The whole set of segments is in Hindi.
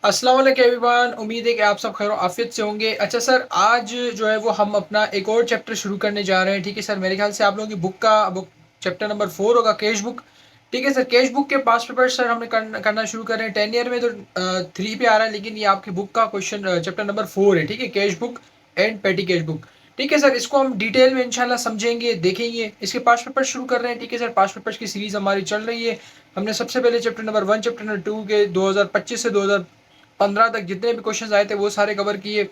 अस्सलाम वालेकुम एवरीवन। उम्मीद है कि आप सब खैर आफियत से होंगे। अच्छा सर, आज जो है वो हम अपना एक और चैप्टर शुरू करने जा रहे हैं। ठीक है सर, मेरे ख्याल से आप लोगों की बुक चैप्टर नंबर 4 होगा, कैश बुक। ठीक है सर, कैश बुक के पास पेपर सर हमने करना शुरू कर रहे हैं। 10 ईयर में तो 3 पे आ रहा है, लेकिन ये आपकी बुक का क्वेश्चन चैप्टर नंबर 4 है। ठीक है, कैश बुक एंड पेटी कैश बुक। ठीक है सर, इसको हम डिटेल में इंशाल्लाह समझेंगे, देखेंगे। इसके पास पेपर शुरू कर रहे हैं। ठीक है सर, पास पेपर्स की सीरीज हमारी चल रही है। हमने सबसे पहले चैप्टर नंबर 1, चैप्टर नंबर 2 के 2025 से 2015 तक जितने भी क्वेश्चन आए थे वो सारे कवर किए।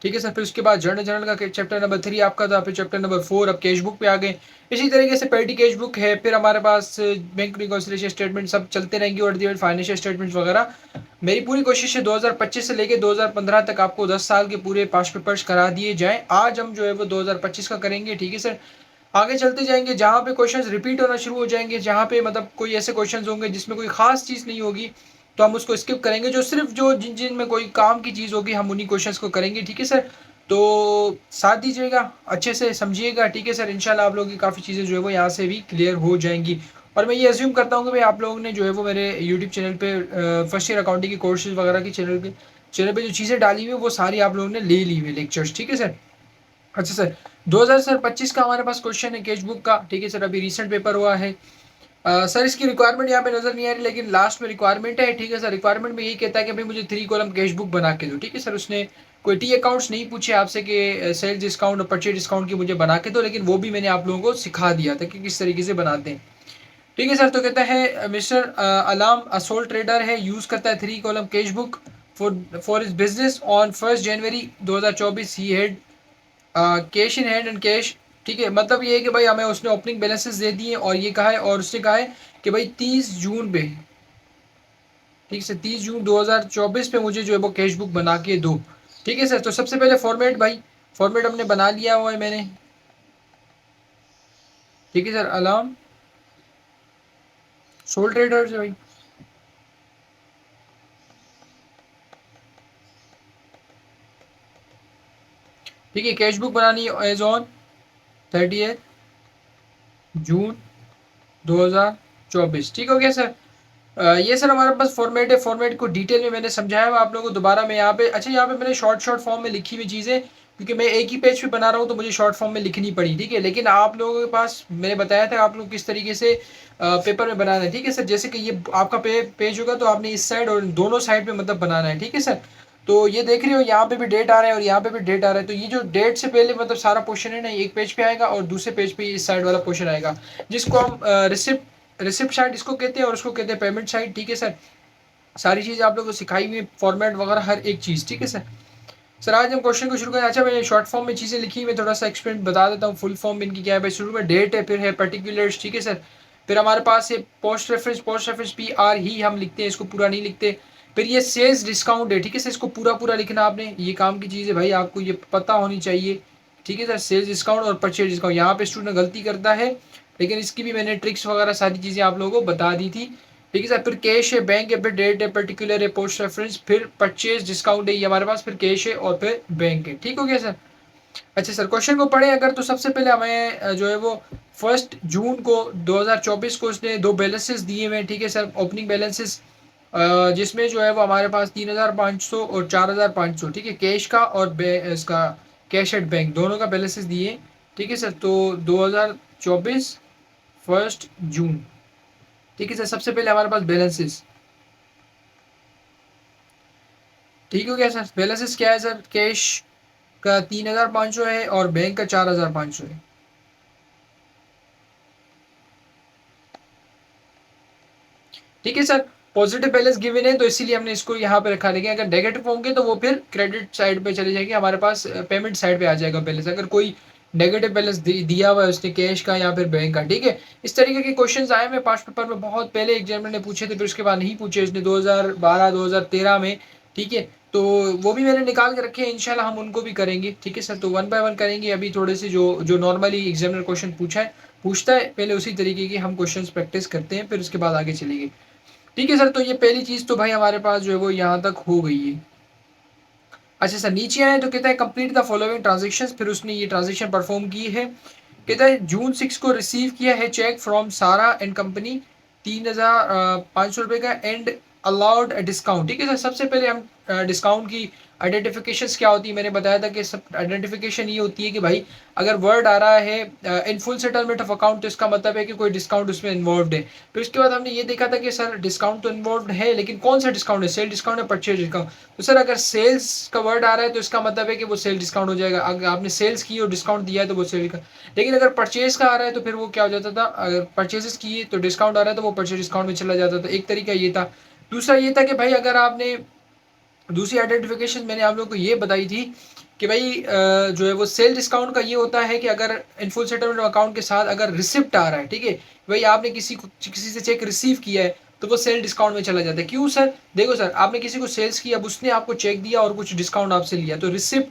ठीक है सर, फिर उसके बाद जर्नल जर्नल का चैप्टर नंबर 3 आपका था, फिर चैप्टर नंबर 4 अब कैश बुक पे आ गए। इसी तरीके से पेटी कैश बुक है, फिर हमारे पास बैंक रिकॉन्सिलिएशन स्टेटमेंट सब चलते रहेंगे और फाइनेंशियल स्टेटमेंट्स वगैरह। मेरी पूरी कोशिश है 2025 से लेके 2015 तक आपको 10 साल के पूरे पास पेपर्स करा दिए जाएं। आज हम जो है वो 2025 का करेंगे। ठीक है सर, आगे चलते जाएंगे, जहां पे क्वेश्चंस रिपीट होना शुरू हो जाएंगे, जहां पे मतलब कोई ऐसे क्वेश्चंस होंगे जिसमें कोई खास चीज नहीं होगी, तो हम उसको स्किप करेंगे। जो सिर्फ जो जिन जिन में कोई काम की चीज होगी हम उन्हीं क्वेश्चंस को करेंगे। ठीक है सर, तो साथ दीजिएगा, अच्छे से समझिएगा। ठीक है सर, इंशाल्लाह आप लोगों की काफ़ी चीज़ें जो है वो यहाँ से भी क्लियर हो जाएंगी। और मैं ये अज्यूम करता हूँ कि भाई आप लोगों ने जो है वो मेरे यूट्यूब चैनल पे फर्स्ट ईयर अकाउंटिंग के कोर्सेज वगैरह की चैनल पे जो चीज़ें डाली हुई है वो सारी आप लोगों ने ले ली हुई लेक्चर्स। ठीक है सर। अच्छा सर, 2025 का हमारे पास क्वेश्चन है कैश बुक का। ठीक है सर, अभी रिसेंट पेपर हुआ है। सर इसकी रिक्वायरमेंट यहाँ पे नजर नहीं आ रही, लेकिन लास्ट में रिक्वायरमेंट है। ठीक है सर, रिक्वायरमेंट में यही कहता है कि भाई मुझे 3 कॉलम कैश बुक बना के दो। ठीक है सर, उसने कोई टी अकाउंट्स नहीं पूछे आपसे कि सेल्स डिस्काउंट और परचेज डिस्काउंट की मुझे बना के दो, लेकिन वो भी मैंने आप लोगों को सिखा दिया था कि किस तरीके से बनाते हैं। ठीक है सर, तो कहता है मिस्टर अलाम असोल ट्रेडर है, यूज करता है 3 column cash book for is business on 1 January 2024। He had cash in hand and cash. ठीक है, मतलब ये है कि भाई हमें उसने ओपनिंग बैलेंसेस दे दिए और ये कहा है, और उसने कहा है कि भाई 30 जून पे, ठीक है, 30 जून 2024 पे मुझे जो है वो कैश बुक बना के दो। ठीक है सर, तो सबसे पहले फॉर्मेट, भाई फॉर्मेट हमने बना लिया हुआ है मैंने। ठीक है सर, अलार्म सोल ट्रेडर से भाई। ठीक है, कैश बुक बनानी है एज ऑन 30 जून 2024। ठीक हो गया सर। ये सर हमारे पास फॉर्मेट है। फॉर्मेट को डिटेल में मैंने समझाया हुआ आप लोगों को। दोबारा मैं यहाँ पे, अच्छा यहाँ पे मैंने शॉर्ट शॉर्ट फॉर्म में लिखी हुई चीज़ें, क्योंकि मैं एक ही पेज पे बना रहा हूँ तो मुझे शॉर्ट फॉर्म में लिखनी पड़ी। ठीक है, लेकिन आप लोगों के पास मैंने बताया था आप लोग किस तरीके से पेपर में बनाना है। ठीक है सर, जैसे कि ये आपका पेज होगा तो आपने इस साइड और दोनों साइड पे मतलब बनाना है। ठीक है सर, तो ये देख रहे हो यहाँ पे भी डेट आ रहा है और यहाँ पे भी डेट आ रहा है, तो ये जो डेट से पहले मतलब सारा क्वेश्चन है ना, एक पेज पे आएगा और दूसरे पेज पे इस साइड वाला क्वेश्चन आएगा, जिसको हम रिसिप्ट साइड इसको कहते हैं और उसको कहते हैं पेमेंट साइड। ठीक है सर, सारी चीज़ आप लोगों को सिखाई हुई है, फॉर्मेट वगैरह हर एक चीज़। ठीक है सर। सर आज हम क्वेश्चन को शुरू करें। अच्छा, मैंने शॉर्ट फॉर्म में चीज़ें लिखी, मैं थोड़ा सा एक्सप्लेन बता देता हूँ। फुल फॉर्म इनकी क्या है भाई, शुरू में डेट है, फिर है पर्टिकुलर्स। ठीक है सर, फिर हमारे पास है post reference. Post reference P R ही हम लिखते हैं, इसको पूरा नहीं लिखते। फिर ये सेल्स डिस्काउंट है। ठीक है सर, इसको पूरा पूरा लिखना आपने, ये काम की चीज़ है भाई, आपको ये पता होनी चाहिए। ठीक है सर, सेल्स डिस्काउंट और परचेज डिस्काउंट, यहाँ पे स्टूडेंट गलती करता है, लेकिन इसकी भी मैंने ट्रिक्स वगैरह सारी चीज़ें आप लोगों को बता दी थी। ठीक है सर, फिर कैश है, बैंक है, फिर डेट है, पर्टिकुलर है, पोस्ट रेफरेंस, फिर परचेज डिस्काउंट है ये हमारे पास, फिर कैश है और फिर बैंक है। ठीक हो गया सर। अच्छा सर, क्वेश्चन को पढ़े अगर, तो सबसे पहले हमें जो है वो 1 जून को 2024 को उसने दो बैलेंसेस दिए हुए हैं। ठीक है सर, ओपनिंग बैलेंसेस, जिसमें जो है वो हमारे पास 3,500 और 4,500। ठीक है, कैश का और इसका कैश एट बैंक दोनों का बैलेंसेस दिए। ठीक है सर, तो 2024 1 जून। ठीक है सर, सबसे पहले हमारे पास बैलेंसेस। ठीक हो गया सर, बैलेंसेस क्या है सर, कैश का 3,500 है और बैंक का 4,500 है। ठीक है सर, पॉजिटिव बैलेंस गिवन है तो इसीलिए हमने इसको यहाँ पे रखा, लेकिन अगर नेगेटिव होंगे तो वो फिर क्रेडिट साइड पे चले जाएंगे, हमारे पास पेमेंट साइड पे आ जाएगा बैलेंस, अगर कोई नेगेटिव बैलेंस दिया हुआ है उसने कैश का या फिर बैंक का। ठीक है, इस तरीके के क्वेश्चंस आए हुए पास्ट पेपर में, बहुत पहले एग्जामिनर ने पूछे थे, फिर उसके बाद नहीं पूछे इसने 2012 2013 में। ठीक है, तो वो भी मैंने निकाल के रखे हैं, इंशाल्लाह हम उनको भी करेंगे। ठीक है सर, तो वन बाय वन करेंगे। अभी थोड़े से जो जो नॉर्मली एग्जामिनर क्वेश्चन पूछता है पहले उसी तरीके के हम क्वेश्चन प्रैक्टिस करते हैं, फिर उसके बाद आगे चलेंगे। ठीक है सर, तो ये पहली चीज तो भाई हमारे पास जो है वो यहाँ तक हो गई है। अच्छा सर, नीचे आए तो कहता है कंप्लीट द फॉलोइंग ट्रांजेक्शन, फिर उसने ये ट्रांजेक्शन परफॉर्म की है। कहता है जून 6 को रिसीव किया है चेक फ्रॉम सारा एंड कंपनी 3,500 रुपए का, एंड अलाउड डिस्काउंट। ठीक है सर, सबसे पहले हम डिस्काउंट की आइडेंटिफिकेशंस क्या होती है, मैंने बताया था कि सब आइडेंटिफिकेशन ये होती है कि भाई अगर वर्ड आ रहा है in full settlement of account, तो इसका मतलब है कि कोई डिस्काउंट उसमें इन्वॉल्व है। फिर उसके बाद हमने ये देखा था कि सर डिस्काउंट तो इन्वॉल्व है, लेकिन कौन सा डिस्काउंट है, सेल डिस्काउंट है परचेज डिस्काउंट। तो सर अगर सेल्स का वर्ड आ रहा है तो इसका मतलब है कि वो सेल डिस्काउंट हो जाएगा, अगर आपने सेल्स की और डिस्काउंट दिया है तो वो सेल का। लेकिन अगर परचेज का आ रहा है तो फिर वो क्या हो जाता था, अगर परचेजेस किए तो डिस्काउंट आ रहा है तो वो परचेज डिस्काउंट में चला जाता था। एक तरीका ये था। दूसरा ये था कि भाई अगर आपने, दूसरी आइडेंटिफिकेशन मैंने आप लोगों को ये बताई थी कि भाई जो है वो सेल डिस्काउंट का ये होता है कि अगर इन फुल सेटलमेंट अकाउंट के साथ अगर रिसिप्ट आ रहा है, ठीक है, भाई आपने किसी से चेक रिसीव किया है तो वो सेल डिस्काउंट में चला जाता है। क्यों सर, देखो सर, आपने किसी को सेल्स किया, अब उसने आपको चेक दिया और कुछ डिस्काउंट आपसे लिया, तो रिसिप्ट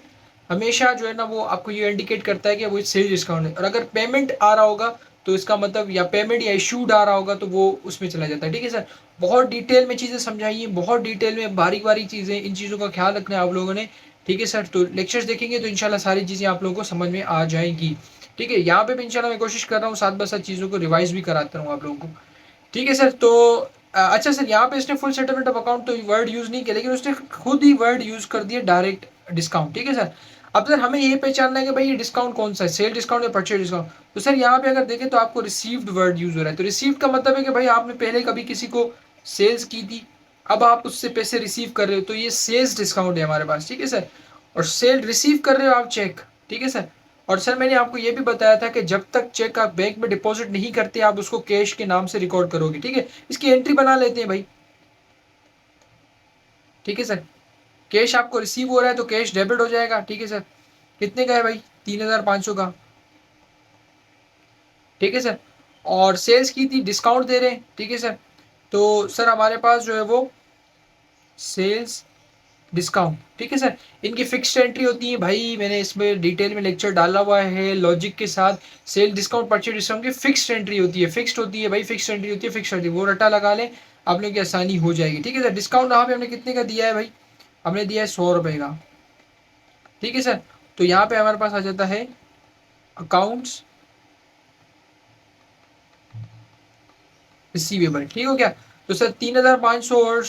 हमेशा जो है ना वो आपको ये इंडिकेट करता है कि वो सेल डिस्काउंट है। और अगर पेमेंट आ रहा होगा तो इसका मतलब, या पेमेंट या इशूड आ रहा होगा तो वो उसमें चला जाता है। ठीक है सर, बहुत डिटेल में चीज़ें समझाई हैं, बहुत डिटेल में बारीक बारीक चीज़ें, इन चीज़ों का ख्याल रखना है आप लोगों ने। ठीक है सर, तो लेक्चर्स देखेंगे तो इंशाल्लाह सारी चीज़ें आप लोगों को समझ में आ जाएंगी। ठीक है, यहाँ पे भी इंशाल्लाह मैं कोशिश कर रहा हूँ साथ ब साथ चीज़ों को रिवाइज भी कराता हूँ आप लोगों को। ठीक है सर, तो अच्छा सर, यहाँ पे इसने फुल सेटलमेंट ऑफ अकाउंट तो वर्ड यूज़ नहीं किया, लेकिन उसने खुद ही वर्ड यूज़ कर दिया डायरेक्ट डिस्काउंट। ठीक है सर, अब सर हमें ये पहचानना है कि भाई ये डिस्काउंट कौन सा है, सेल डिस्काउंट या परचेज डिस्काउंट। तो सर यहाँ पे अगर देखें तो आपको रिसीव्ड वर्ड यूज हो रहा है। तो रिसीव्ड का मतलब है कि भाई आपने पहले कभी किसी को सेल्स की थी, अब आप उससे पैसे रिसीव कर रहे हो, तो ये सेल्स डिस्काउंट है हमारे पास। ठीक है सर, और सेल रिसीव कर रहे हो आप चेक। ठीक है सर, और सर मैंने आपको ये भी बताया था कि जब तक चेक आप बैंक में डिपॉजिट नहीं करते आप उसको कैश के नाम से रिकॉर्ड करोगे। ठीक है, इसकी एंट्री बना लेते हैं भाई। ठीक है सर, कैश आपको रिसीव हो रहा है तो कैश डेबिट हो जाएगा। ठीक है सर, कितने का है भाई, 3,500 का। ठीक है सर, और सेल्स की थी, डिस्काउंट दे रहे हैं। ठीक है सर, तो सर हमारे पास जो है वो सेल्स डिस्काउंट। ठीक है सर, इनकी फिक्स्ड एंट्री होती है भाई, मैंने इसमें डिटेल में लेक्चर डाला हुआ है लॉजिक के साथ। सेल डिस्काउंट परचेज डिस्काउंट की फिक्स्ड एंट्री होती है, फिक्स्ड होती है भाई, फिक्स्ड एंट्री होती है, फिक्स्ड एंट्री, वो रटा लगा लें आप लोगों की आसानी हो जाएगी। ठीक है सर, डिस्काउंट यहाँ पे हमने कितने का दिया है भाई, हमने दिया है 100 रुपये का। ठीक है सर, तो यहाँ पे हमारे पास आ जाता है अकाउंट्स रिसीवेबल। ठीक हो गया, तो सर 3,500 और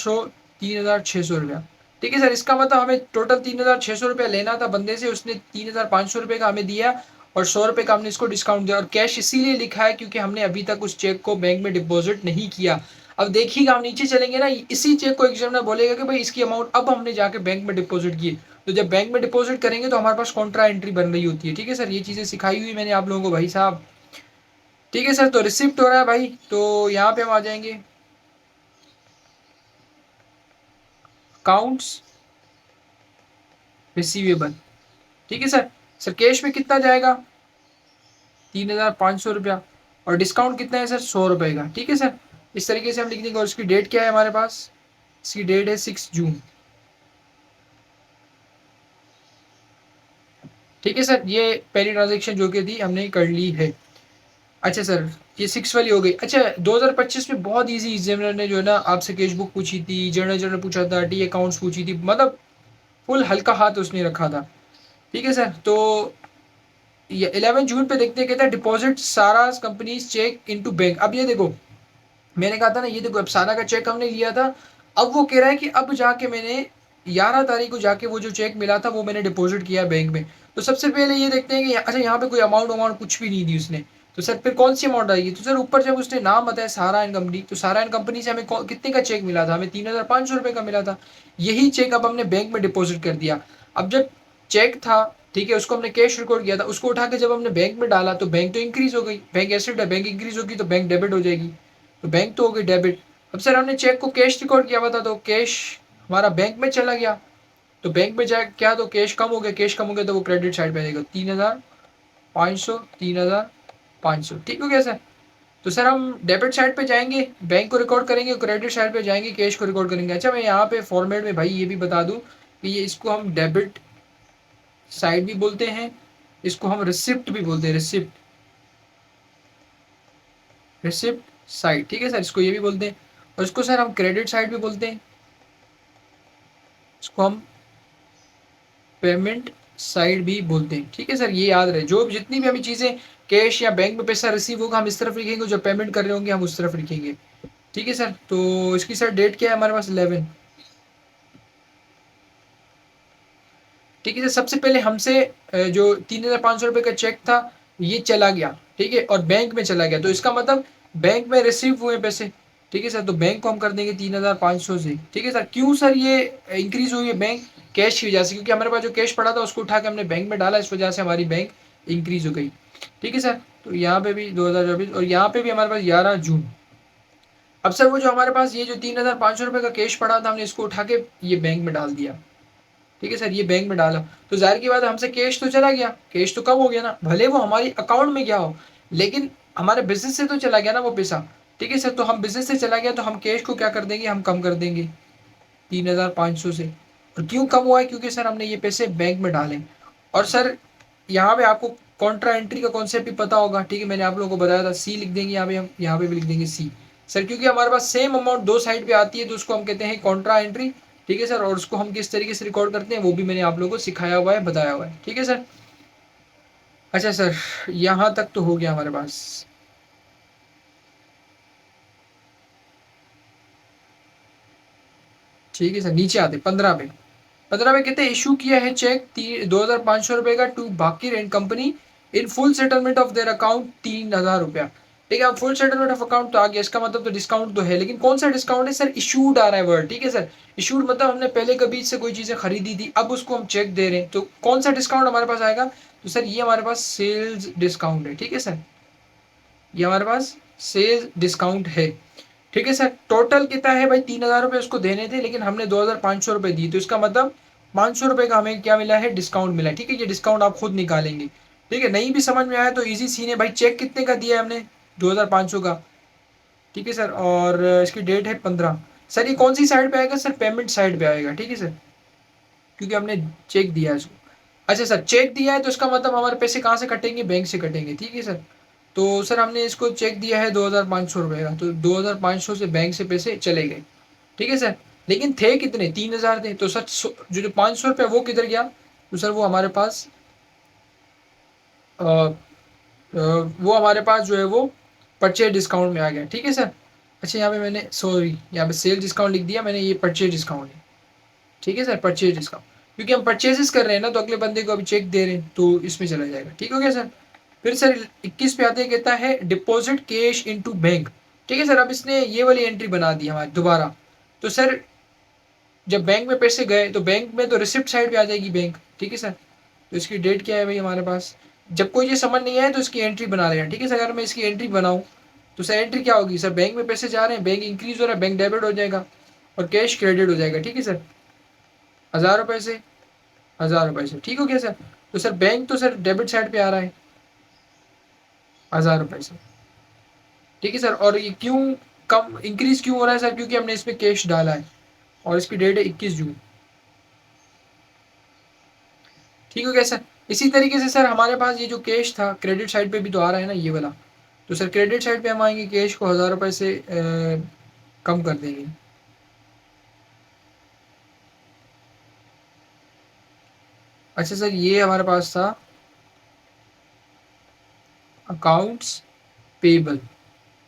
3,600 रुपया। ठीक है सर, इसका मतलब हमें टोटल 3,600 रुपया लेना था बंदे से, उसने 3,500 रुपये का हमें दिया और 100 रुपये का हमने इसको डिस्काउंट दिया। और कैश इसीलिए लिखा है क्योंकि हमने अभी तक उस चेक को बैंक में डिपॉजिट नहीं किया। अब देखिएगा, हम नीचे चलेंगे ना, इसी चेक को एग्जामिनर बोलेगा कि भाई इसकी अमाउंट अब हमने जाके बैंक में डिपॉजिट की। तो जब बैंक में डिपॉजिट करेंगे तो हमारे पास कॉन्ट्रा एंट्री बन रही होती है। ठीक है सर, ये चीज़ें सिखाई हुई मैंने आप लोगों को भाई साहब। ठीक है सर, तो रिसिप्ट हो रहा है भाई, तो यहाँ पे हम आ जाएंगे अकाउंट्स रिसीवेबल। ठीक है सर, सर कैश में कितना जाएगा, 3,500 रुपया, और डिस्काउंट कितना है सर, 100 रुपये का। ठीक है सर, इस तरीके से हम लिख देंगे। और इसकी डेट क्या है हमारे पास, इसकी डेट है 6 जून। ठीक है सर, ये पहली ट्रांजेक्शन जो कि थी हमने कर ली है। अच्छा सर, ये 6 वाली हो गई। अच्छा, 2025 में बहुत इजी एग्जामिनर ने जो है ना आपसे कैश बुक पूछी थी, जर्नल जर्नल पूछा था, टी अकाउंट्स पूछी थी, मतलब फुल हल्का हाथ उसने रखा था। ठीक है सर, तो ये 11 जून पे देखते हैं, कहता है डिपॉजिट सारा कंपनीज चेक इनटू बैंक। अब ये देखो, मैंने कहा था ना, ये देखो अब सारा का चेक हमने लिया था, अब वो कह रहा है कि अब जाके मैंने 11 तारीख को जाके वो जो चेक मिला था वो मैंने डिपॉजिट किया बैंक में। तो सबसे पहले ये देखते हैं कि अच्छा यहाँ पे कोई अमाउंट अमाउंट कुछ भी नहीं दी उसने। तो सर फिर कौन सी अमाउंट आएगी, तो सर ऊपर जब उसने नाम बताया सहारा एंड कंपनी, तो सहारा एंड कंपनी से हमें कितने का चेक मिला था, हमें 3,500 रुपये का मिला था। यही चेक अब हमने बैंक में डिपॉजिट कर दिया। अब जब चेक था, ठीक है, उसको हमने कैश रिकॉर्ड किया था, उसको उठा के जब हमने बैंक में डाला तो बैंक तो इंक्रीज हो गई, बैंक एसेट है, बैंक इंक्रीज होगी तो बैंक डेबिट हो जाएगी, तो बैंक तो हो गई डेबिट। अब सर हमने चेक को कैश रिकॉर्ड किया हुआ था तो कैश हमारा बैंक में चला गया, तो बैंक में जाए क्या, तो कैश कम हो गया, कैश कम हो गया तो वो क्रेडिट साइड पे जाएगा, 3,500, 3,500। ठीक हो गया सर, तो सर हम डेबिट साइड पे जाएंगे, बैंक को रिकॉर्ड करेंगे, क्रेडिट साइड पे जाएंगे, कैश को रिकॉर्ड करेंगे। अच्छा, मैं यहाँ पे फॉर्मेट में भाई ये भी बता दूं कि ये इसको हम डेबिट साइड भी बोलते हैं, इसको हम रिसिप्ट भी बोलते हैं, रिसिप्ट, रिसिप्ट साइड। ठीक है सर, इसको ये भी बोलते हैं, और इसको सर हम क्रेडिट साइड भी बोलते हैं, इसको हम पेमेंट साइड भी बोलते हैं। ठीक है सर, ये याद रहे, जो जितनी भी हमें चीज़ें कैश या बैंक में पैसा रिसीव होगा हम इस तरफ लिखेंगे, जो पेमेंट कर रहे होंगे हम उस तरफ लिखेंगे। ठीक है सर। तो इसकी सर डेट क्या है हमारे पास 11। ठीक है सर। सबसे पहले हमसे जो 3,500 रुपये का चेक था ये चला गया, ठीक है, और बैंक में चला गया, तो इसका मतलब बैंक में रिसीव हुए पैसे। ठीक है सर। तो बैंक को हम कर देंगे 3,500 से। ठीक है सर। क्यों सर ये इंक्रीज हुई है बैंक? कैश की वजह से, क्योंकि हमारे पास जो कैश पड़ा था उसको उठा के हमने बैंक में डाला, इस वजह से हमारी बैंक इंक्रीज हो गई। ठीक है सर। तो यहाँ पे भी 2024 और यहाँ पे भी हमारे पास 11 जून। अब सर वो जो हमारे पास ये जो 3,500 रुपये का कैश पड़ा था हमने इसको उठा के ये बैंक में डाल दिया। ठीक है सर। ये बैंक में डाला तो जाहिर की बात है हमसे कैश तो चला गया, कैश तो कम हो गया ना, भले वो हमारी अकाउंट में गया हो लेकिन हमारे बिजनेस से तो चला गया ना वो पैसा। ठीक है सर। तो हम बिजनेस से चला गया तो हम कैश को क्या कर देंगे, हम कम कर देंगे 3,500 से। और क्यों कम हुआ है? क्योंकि सर हमने ये पैसे बैंक में डाले। और सर यहाँ पे आपको कॉन्ट्रा एंट्री का कॉन्सेप्ट भी पता होगा। ठीक है, मैंने आप लोगों को बताया था। सी लिख देंगे यहाँ पे, हम यहाँ पे भी लिख देंगे सी। सर क्योंकि हमारे पास सेम अमाउंट दो साइड पे आती है तो उसको हम कहते हैं कॉन्ट्रा एंट्री। ठीक है सर। और उसको हम किस तरीके से रिकॉर्ड करते हैं वो भी मैंने आप लोगों को सिखाया हुआ है, बताया हुआ है। ठीक है सर। अच्छा सर, यहाँ तक तो हो गया हमारे पास। ठीक है सर। नीचे आते 15 पे। 15 में कहते हैं इशू किया है चेक 2,500 रुपए का टू बाकी rent company in full settlement of their account 3,000 रुपया। ठीक है, अब फुल सेटलमेंट ऑफ अकाउंट तो आ गया, इसका मतलब तो डिस्काउंट तो है, लेकिन कौन सा डिस्काउंट है सर? इशूड आ रहा है वर्ड। ठीक है सर। इशूड मतलब हमने पहले कभी से कोई चीजें खरीदी थी, अब उसको हम चेक दे रहे हैं, तो कौन सा डिस्काउंट हमारे पास आएगा? तो सर ये हमारे पास सेल्स डिस्काउंट है। ठीक है सर। ये हमारे पास सेल्स डिस्काउंट है। ठीक है सर। टोटल कितना है भाई? 3,000 रुपये उसको देने थे लेकिन हमने 2,500 रुपये दिए, तो इसका मतलब 500 रुपये का हमें क्या मिला है? डिस्काउंट मिला है। ठीक है, ये डिस्काउंट आप खुद निकालेंगे। ठीक है, नहीं भी समझ में आया तो इजी सीन है भाई। चेक कितने का दिया है हमने? 2,500 का। ठीक है सर। और इसकी डेट है 15। सर ये कौन सी साइड पे आएगा? सर पेमेंट साइड पे आएगा। ठीक है सर, क्योंकि हमने चेक दिया है इसको। अच्छा सर, चेक दिया है तो इसका मतलब हमारे पैसे कहाँ से कटेंगे? बैंक से कटेंगे। ठीक है सर। तो सर हमने इसको चेक दिया है 2,500 रुपये का, तो 2,500 से बैंक से पैसे चले गए। ठीक है सर। लेकिन थे कितने? 3,000 थे, तो सर जो 500 रुपये वो किधर गया? तो सर वो हमारे पास अ, वो हमारे पास जो है वो परचेज डिस्काउंट में आ गया। ठीक है सर। अच्छा यहाँ पे मैंने सॉरी यहाँ पे सेल डिस्काउंट लिख दिया मैंने, ये परचेज डिस्काउंट है। ठीक है सर, परचेज डिस्काउंट, क्योंकि हम परचेजेस कर रहे हैं ना तो अगले बंदे को अभी चेक दे रहे हैं तो इसमें चला जाएगा। ठीक हो गया सर। फिर सर 21 पे आते हैं, कहता है डिपॉजिट कैश इनटू बैंक। ठीक है सर। अब इसने ये वाली एंट्री बना दी हमारी दोबारा। तो सर जब बैंक में पैसे गए तो बैंक में तो रिसिप्ट साइड पे आ जाएगी बैंक। ठीक है सर। तो इसकी डेट क्या है भाई हमारे पास? जब कोई ये समझ नहीं आए तो इसकी एंट्री बना रहे हैं। ठीक है सर। अगर मैं इसकी एंट्री बनाऊँ तो सर एंट्री क्या होगी? सर बैंक में पैसे जा रहे हैं, बैंक इंक्रीज हो रहा है, बैंक डेबिट हो जाएगा और कैश क्रेडिट हो जाएगा। ठीक है सर। 1,000 रुपये से 1,000 रुपये से। ठीक हो गया सर। तो सर बैंक तो सर डेबिट साइड पे आ रहा है 1,000 रुपये से। ठीक है सर। और ये क्यों कम इंक्रीज क्यों हो रहा है सर? क्योंकि हमने इसमें कैश डाला है और इसकी डेट है 21 जून। ठीक हो गया सर। इसी तरीके से सर हमारे पास ये जो कैश था क्रेडिट साइड पे भी तो आ रहा है ना ये वाला। तो सर क्रेडिट साइड पे हम आएंगे, कैश को 1,000 रुपये से कम कर देंगे। अच्छा सर, ये हमारे पास था अकाउंट्स पेबल।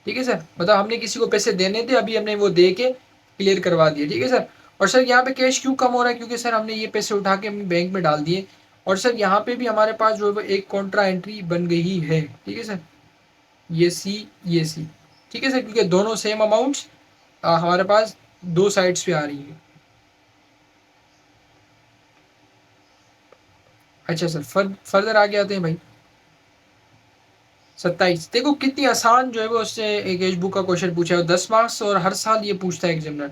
ठीक है सर। मतलब हमने किसी को पैसे देने थे, अभी हमने वो दे के क्लियर करवा दिए। ठीक है सर। और सर यहाँ पे कैश क्यों कम हो रहा है? क्योंकि सर हमने ये पैसे उठा के हम बैंक में डाल दिए। और सर यहाँ पे भी हमारे पास जो है वो एक कॉन्ट्रा एंट्री बन गई है। ठीक है सर। ये सी, ये सी। ठीक है सर, क्योंकि दोनों सेम अमाउंट्स हमारे पास दो साइड्स पे आ रही है। अच्छा सर, फर्दर आगे आते हैं भाई। 27 देखो कितनी आसान जो है वो उससे एक एज बुक का क्वेश्चन पूछा है, 10 मार्क्स, और हर साल ये पूछता है एग्जामिनर।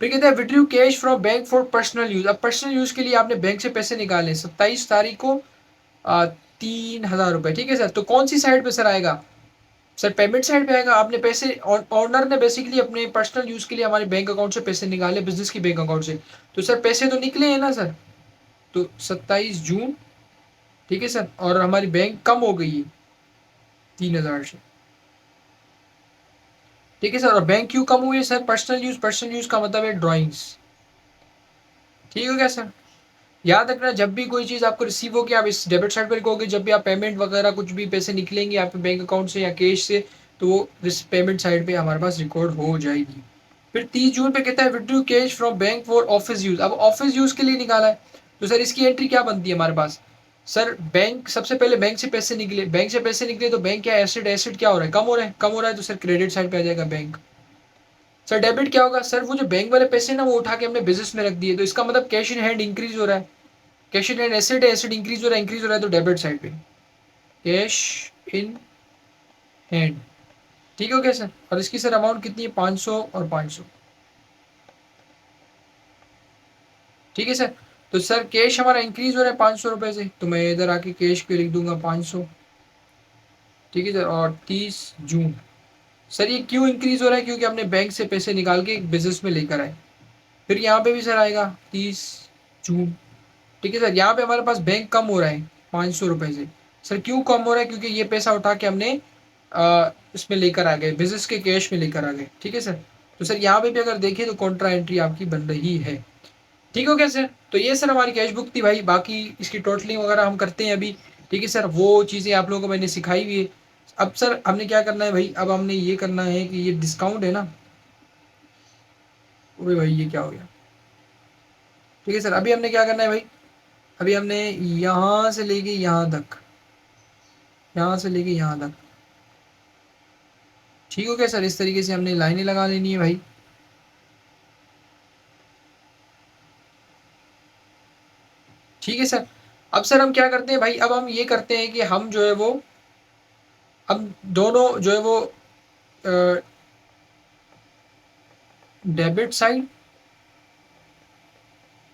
फिर कहता है withdrew cash from bank for personal use. अब पर्सनल यूज के लिए आपने बैंक से पैसे निकाले 27 तारीख को 3,000 रुपये। ठीक है सर। तो कौन सी साइड पे सर आएगा? सर पेमेंट साइड पे आएगा। आपने पैसे ऑनर ने बेसिकली अपने पर्सनल यूज के लिए हमारे बैंक अकाउंट से पैसे निकाले, बिजनेस की बैंक अकाउंट से, तो सर पैसे तो निकले हैं ना सर। तो 27 जून। ठीक है सर। और हमारी बैंक कम हो गई है 3,000 से। ठीक है सर। और बैंक क्यों कम हुई है sir? Personal use, personal use का मतलब है ड्राइंग्स। ठीक हो गया सर। याद रखना जब भी कोई चीज आपको रिसीव होगी आप इस डेबिट साइड पर कहोगे, जब भी आप पेमेंट वगैरह कुछ भी पैसे निकलेंगे आपके बैंक अकाउंट से या कैश से तो वो इस पेमेंट साइड पे हमारे पास रिकॉर्ड हो जाएगी। फिर 30 जून पे कहता है withdrew cash from bank for office use. अब ऑफिस यूज के लिए निकाला है, तो सर इसकी एंट्री क्या बनती है हमारे पास? सर बैंक, सबसे पहले बैंक से पैसे निकले, बैंक से पैसे निकले तो बैंक क्या एसेट, एसेट क्या हो रहा है, कम हो रहा है, कम हो रहा है, तो सर क्रेडिट साइड पे आ जाएगा बैंक। सर डेबिट क्या होगा? सर वो जो बैंक वाले पैसे ना वो उठा के हमने बिजनेस में रख दिए, तो इसका मतलब कैश इन हैंड इंक्रीज हो रहा है, कैश इन हैंड एसेट है, एसेट इंक्रीज हो रहा है, इंक्रीज हो रहा है, तो डेबिट साइड पे कैश इन हैंड। ठीक हो गया सर? और इसकी सर अमाउंट कितनी है? 500 और 500। ठीक है सर। तो सर कैश हमारा इंक्रीज हो रहा है 500 रुपए से, तो मैं इधर आके कैश पे लिख दूंगा 500। ठीक है सर। और 30 जून, सर ये क्यों इंक्रीज हो रहा है? क्योंकि हमने बैंक से पैसे निकाल के बिजनेस में लेकर आए। फिर यहाँ पे भी सर आएगा 30 जून। ठीक है सर। यहाँ पे हमारे पास बैंक कम हो रहा है 500 रुपए से। सर क्यों कम हो रहा है? क्योंकि ये पैसा उठा के हमने इसमें लेकर आ गए, बिजनेस के कैश में लेकर आ गए। ठीक है सर। तो सर यहाँ पे भी अगर देखें तो कॉन्ट्रा एंट्री आपकी बन रही है। ठीक हो गया सर? तो ये सर हमारी कैश बुक थी भाई, बाकी इसकी टोटलिंग वगैरह हम करते हैं अभी। ठीक है सर। वो चीज़ें आप लोगों को मैंने सिखाई हुई है। अब सर हमने क्या करना है भाई? अब हमने ये करना है कि ये डिस्काउंट है ना, ओए भाई ये क्या हो गया? ठीक है सर। अभी हमने क्या करना है भाई? अभी हमने यहाँ से लेके यहाँ तक, यहाँ से लेके यहाँ तक, ठीक हो गया सर? इस तरीके से हमने लाइनें लगा लेनी है भाई। ठीक है सर। अब सर हम क्या करते हैं भाई? अब हम ये करते हैं कि हम जो है वो, अब दोनों जो है वो डेबिट साइड,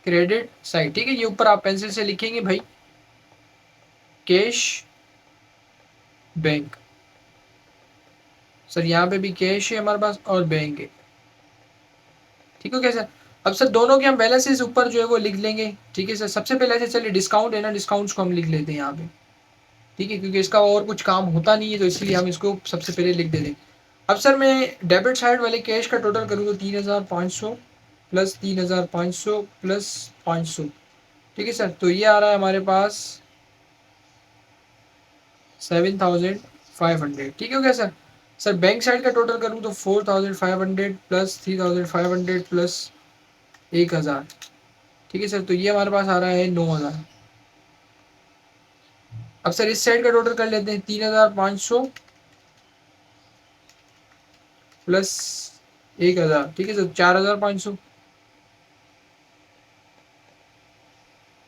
क्रेडिट साइड, ठीक है, ये ऊपर आप पेंसिल से लिखेंगे भाई, कैश बैंक। सर यहाँ पे भी कैश है हमारे पास और बैंक है। ठीक है क्या सर? अब सर दोनों के हम बैलेंसेस ऊपर जो है वो लिख लेंगे। ठीक है सर। सबसे पहले ऐसे चलिए डिस्काउंट है ना, डिस्काउंट्स को हम लिख लेते हैं यहाँ पे। ठीक है, क्योंकि इसका और कुछ काम होता नहीं है, तो इसलिए हम इसको सबसे पहले लिख देते हैं। अब सर मैं डेबिट साइड वाले कैश का टोटल करूँ तो 3500 प्लस 3500 प्लस 500। ठीक है सर। तो ये आ रहा है हमारे पास 7500। ठीक है क्या सर? सर बैंक साइड का टोटल करूँ तो 4500 प्लस 3500 प्लस 1000। ठीक है सर। तो ये हमारे पास आ रहा है 9000। अब सर इस साइड का टोटल कर लेते हैं, 3500 प्लस 1000। ठीक है सर। 4500।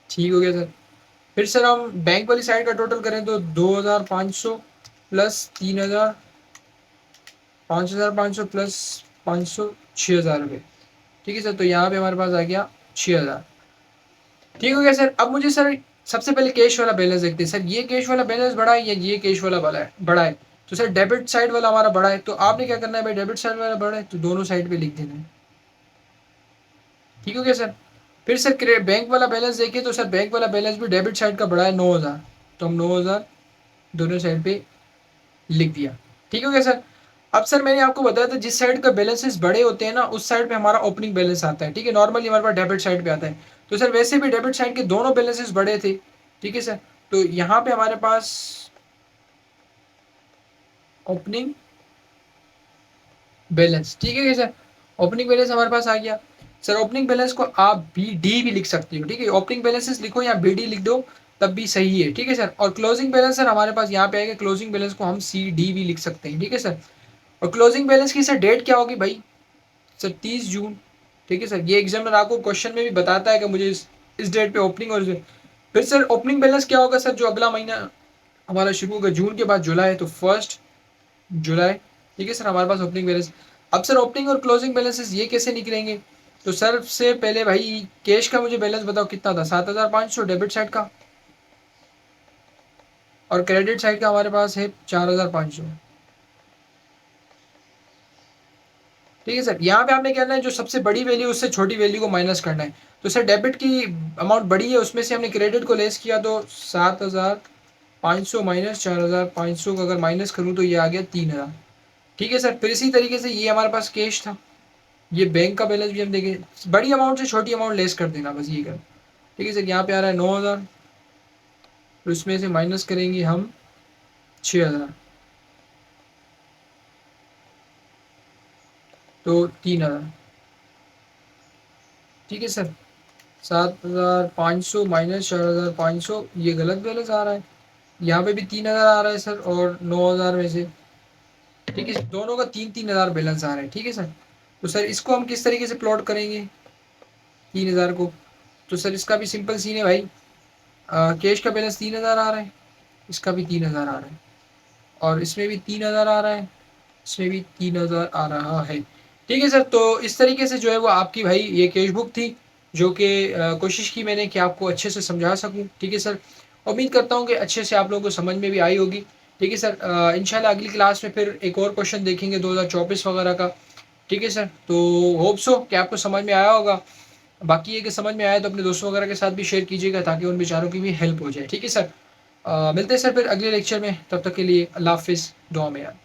ठीक हो गया सर। फिर सर हम बैंक वाली साइड का टोटल करें तो 2500 प्लस 3000, 5500 प्लस 500, 6000 रुपये। ठीक है सर। तो यहाँ पे हमारे पास आ गया 6000। ठीक हो गया सर। अब मुझे सर सबसे पहले कैश वाला बैलेंस देखते हैं। सर ये कैश वाला बैलेंस बड़ा है या ये कैश वाला बड़ा है? तो सर डेबिट साइड वाला हमारा बड़ा है, तो आपने क्या करना है भाई? डेबिट साइड वाला बड़ा है तो दोनों साइड पे लिख देना है। ठीक हो गया सर? फिर सर बैंक वाला बैलेंस देखिए, तो सर बैंक वाला बैलेंस भी डेबिट साइड का बड़ा है 9000, तो हम 9000 दोनों साइड पे लिख दिया। ठीक हो गया सर? अब सर मैंने आपको बताया था जिस साइड का बैलेंसेस बड़े होते हैं ना उस साइड पे हमारा ओपनिंग बैलेंस आता है। ठीक है, नॉर्मली हमारे पास डेबिट साइड पे आता है। तो सर वैसे भी डेबिट साइड के दोनों बैलेंसेस बड़े थे। ठीक है सर। तो यहाँ पे हमारे पास ओपनिंग बैलेंस, ठीक है सर, ओपनिंग बैलेंस हमारे पास आ गया। सर ओपनिंग बैलेंस को आप बी डी भी लिख सकते हो। ठीक है, ओपनिंग बैलेंसेस लिखो या बी डी लिख दो तब भी सही है। ठीक है सर। और क्लोजिंग बैलेंस सर हमारे पास यहाँ पे आएगा, क्लोजिंग बैलेंस को हम सी डी भी लिख सकते हैं। ठीक है सर। और क्लोजिंग बैलेंस की सर डेट क्या होगी भाई? सर 30 जून। ठीक है सर। ये एग्जामिनर आपको क्वेश्चन में भी बताता है कि मुझे इस डेट पे ओपनिंग और फिर सर ओपनिंग बैलेंस क्या होगा? सर जो अगला महीना हमारा शुरू होगा जून के बाद जुलाई है, तो 1 जुलाई। ठीक है सर। हमारे पास ओपनिंग बैलेंस। अब सर ओपनिंग और क्लोजिंग बैलेंसेस ये कैसे निकलेंगे? तो सर से पहले भाई कैश का मुझे बैलेंस बताओ कितना था? 7500 डेबिट साइड का, और क्रेडिट साइड का हमारे पास है 4500। ठीक है सर। यहाँ पे आपने क्या करना है, जो सबसे बड़ी वैल्यू उससे छोटी वैल्यू को माइनस करना है। तो सर डेबिट की अमाउंट बड़ी है, उसमें से हमने क्रेडिट को लेस किया, तो 7500 माइनस 4500 का अगर माइनस करूँ तो ये आ गया 3000। ठीक है सर। फिर इसी तरीके से ये हमारे पास कैश था, ये बैंक का बैलेंस भी हम देखें, बड़ी अमाउंट से छोटी अमाउंट लेस कर देना, बस ये कर। ठीक है सर। यहाँ पे आ रहा है 9000, तो इसमें से माइनस करेंगे हम 6000। तो 3000, ठीक है सर। 7500 माइनस 4500, ये गलत बैलेंस आ रहा है। यहाँ पे भी 3000 आ रहा है सर, और 9000 में से, ठीक है, दोनों का 3000 बैलेंस आ रहा है, ठीक है सर। तो सर इसको हम किस तरीके से प्लॉट करेंगे 3000 को? तो सर इसका भी सिंपल सीन है भाई, कैश का बैलेंस 3000 आ रहा है, इसका भी 3000 आ रहा है, और इसमें भी 3000 आ रहा है, इसमें भी 3000 आ रहा है, ठीक है सर। तो इस तरीके से जो है वो आपकी भाई ये कैश बुक थी, जो कि कोशिश की मैंने कि आपको अच्छे से समझा सकूं, ठीक है सर। उम्मीद करता हूं कि अच्छे से आप लोगों को समझ में भी आई होगी, ठीक है सर। इंशाल्लाह अगली क्लास में फिर एक और क्वेश्चन देखेंगे 2024 वगैरह का, ठीक है सर। तो होप सो कि आपको समझ में आया होगा। बाकी ये कि समझ में आया तो अपने दोस्तों वगैरह के साथ भी शेयर कीजिएगा, ताकि उन बेचारों की भी हेल्प हो जाए, ठीक है सर। मिलते हैं सर फिर अगले लेक्चर में, तब तक के लिए अल्लाह हाफिज़, दुआ में याद।